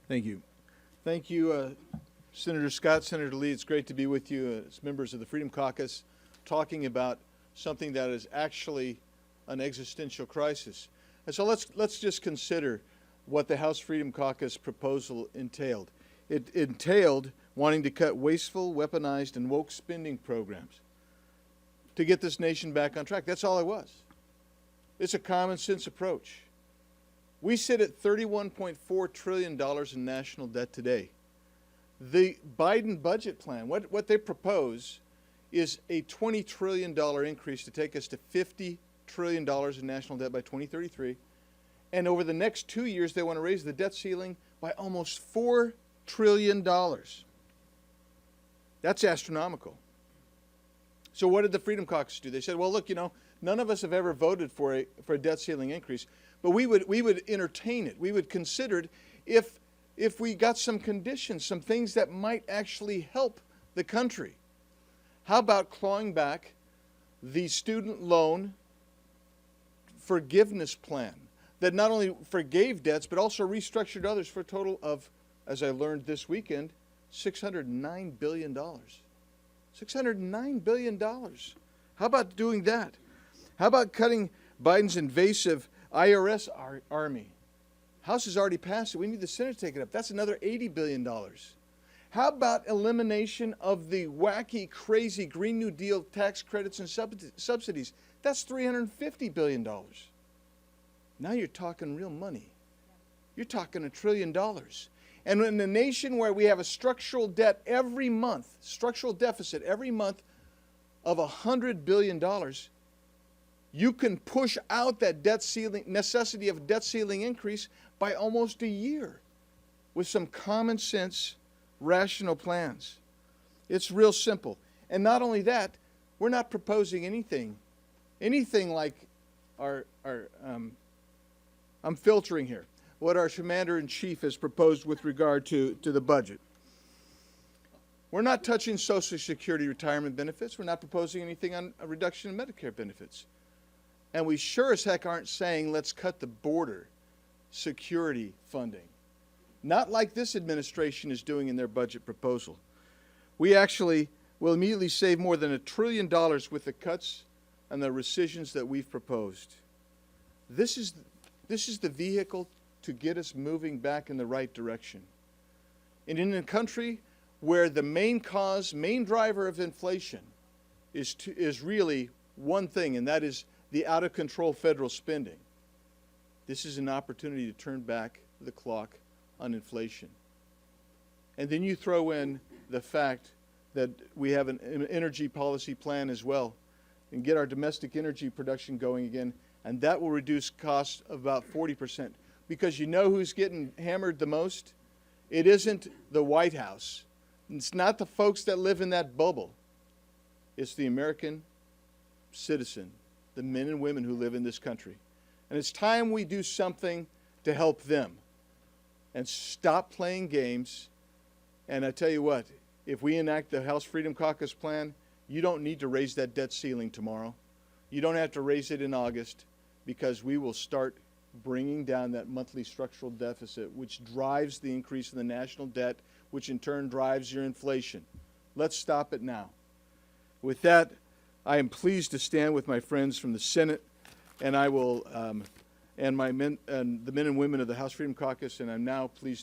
Thank you. Thank you, Senator Scott, Senator Lee. It's great to be with you as members of the Freedom Caucus talking about something that is actually an existential crisis. And so let's just consider what the House Freedom Caucus proposal entailed. It entailed wanting to cut wasteful, weaponized, and woke spending programs to get this nation back on track. That's all it was. It's a common sense approach. We sit at $31.4 trillion in national debt today. The Biden budget plan, what they propose is a $20 trillion increase to take us to $50 trillion in national debt by 2033. And over the next 2 years, they want to raise the debt ceiling by almost $4 trillion. That's astronomical. So what did the Freedom Caucus do? They said, well, look, none of us have ever voted for a debt ceiling increase, but we would entertain it. We would consider it if we got some conditions, some things that might actually help the country. How about clawing back the student loan forgiveness plan that not only forgave debts but also restructured others for a total of, as I learned this weekend, $609 billion. $609 billion. How about doing that? How about cutting Biden's invasive IRS army? House has already passed it. We need the Senate to take it up. That's another $80 billion. How about elimination of the wacky, crazy Green New Deal tax credits and subsidies? That's $350 billion. Now you're talking real money. You're talking $1 trillion. And in a nation where we have a structural debt every month, structural deficit every month of $100 billion, you can push out that debt ceiling, necessity of debt ceiling increase by almost a year with some common sense, rational plans. It's real simple. And not only that, we're not proposing anything like I'm filtering here, what our Commander-in-Chief has proposed with regard to the budget. We're not touching Social Security retirement benefits. We're not proposing anything on a reduction in Medicare benefits. And we sure as heck aren't saying let's cut the border security funding. Not like this administration is doing in their budget proposal. We actually will immediately save more than $1 trillion with the cuts and the rescissions that we've proposed. This is the vehicle to get us moving back in the right direction. And in a country where the main driver of inflation is really one thing, and that is the out-of-control federal spending, this is an opportunity to turn back the clock on inflation. And then you throw in the fact that we have an energy policy plan as well and get our domestic energy production going again, and that will reduce costs of about 40%. Because you know who's getting hammered the most? It isn't the White House. It's not the folks that live in that bubble. It's the American citizen, the men and women who live in this country. And it's time we do something to help them and stop playing games. And I tell you what, if we enact the House Freedom Caucus plan, you don't need to raise that debt ceiling tomorrow. You don't have to raise it in August, because we will start bringing down that monthly structural deficit, which drives the increase in the national debt, which in turn drives your inflation. Let's stop it now. With that, I am pleased to stand with my friends from the Senate, and I will, and the men and women of the House Freedom Caucus, and I'm now pleased